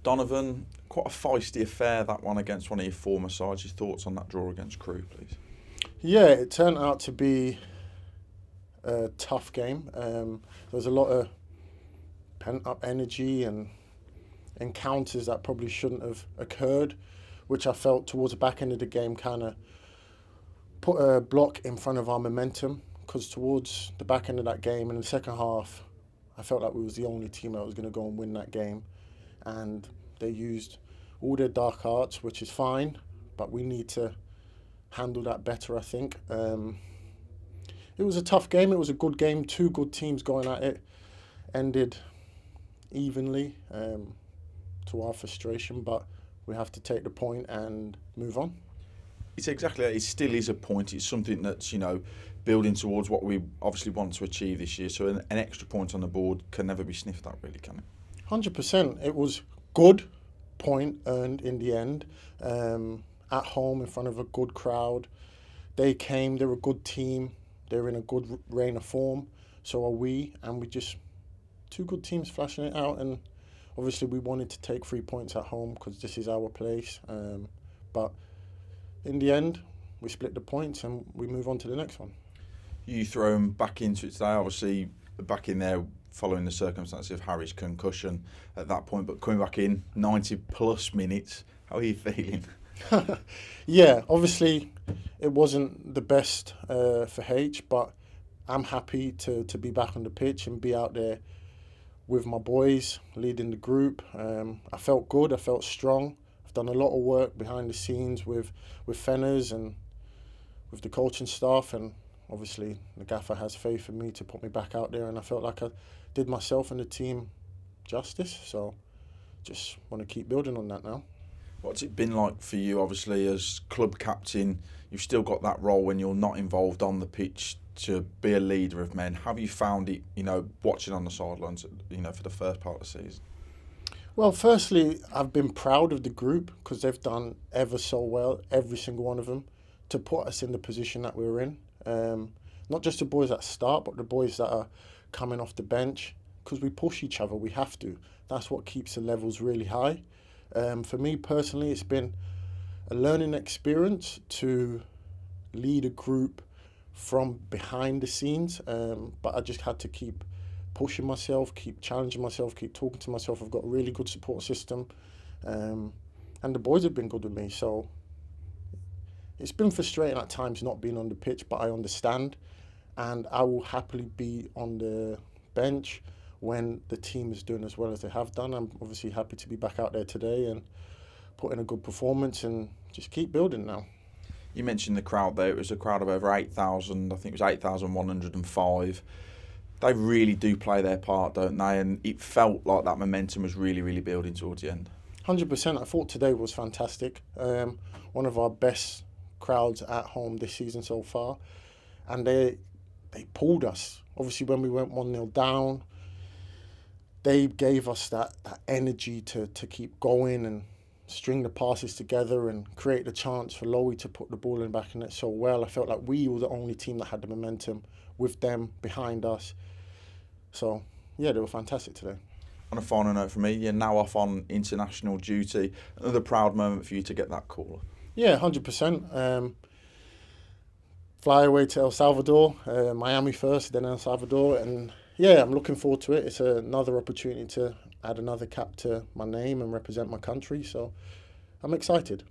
Donervon, quite a feisty affair, that one against one of your former sides. Your thoughts on that draw against Crewe, please? Yeah, it turned out to be a tough game. There was a lot of pent-up energy and encounters that probably shouldn't have occurred, which I felt towards the back end of the game kind of put a block in front of our momentum, because towards the back end of that game in the second half, I felt like we was the only team that was going to go and win that game, and they used all their dark arts, which is fine, but we need to handle that better, I think. It was a tough game. It was a good game. Two good teams going at it. Ended evenly, to our frustration, but we have to take the point and move on. It's exactly that. It still is a point. It's something that's, building towards what we obviously want to achieve this year. So an extra point on the board can never be sniffed at, really, can it? 100%. It was good point earned in the end. At home in front of a good crowd. They came, they're a good team. They're in a good reign of form. So are we. And we just, two good teams flashing it out. And obviously we wanted to take 3 points at home because this is our place. But in the end, we split the points and we move on to the next one. You throw them back into it today, obviously back in there following the circumstances of Harry's concussion at that point, but coming back in 90 plus minutes, how are you feeling? Yeah, obviously it wasn't the best for H, but I'm happy to be back on the pitch and be out there with my boys, leading the group. I felt good, I felt strong. I've done a lot of work behind the scenes with Fenners and with the coaching staff, and obviously the gaffer has faith in me to put me back out there, and I felt like I did myself and the team justice, so just want to keep building on that now. What's it been like for you, obviously, as club captain? You've still got that role when you're not involved on the pitch to be a leader of men. Have you found it, watching on the sidelines, for the first part of the season? Well, firstly, I've been proud of the group because they've done ever so well, every single one of them, to put us in the position that we're in. Not just the boys that start, but the boys that are coming off the bench, because we push each other, we have to. That's what keeps the levels really high. For me personally, it's been a learning experience to lead a group from behind the scenes, but I just had to keep pushing myself, keep challenging myself, keep talking to myself. I've got a really good support system, and the boys have been good with me, so it's been frustrating at times not being on the pitch, but I understand, and I will happily be on the bench when the team is doing as well as they have done. I'm obviously happy to be back out there today and put in a good performance and just keep building now. You mentioned the crowd there. It was a crowd of over 8,000. I think it was 8,105. They really do play their part, don't they? And it felt like that momentum was really, really building towards the end. 100%. I thought today was fantastic. One of our best crowds at home this season so far. And they pulled us. Obviously, when we went 1-0 down, they gave us that energy to keep going and string the passes together and create the chance for Lowy to put the ball in back in it so well. I felt like we were the only team that had the momentum with them behind us. So, yeah, they were fantastic today. On a final note for me, you're now off on international duty. Another proud moment for you to get that call. Yeah, 100%. Fly away to El Salvador, Miami first, then El Salvador, and yeah, I'm looking forward to it. It's another opportunity to add another cap to my name and represent my country, so I'm excited.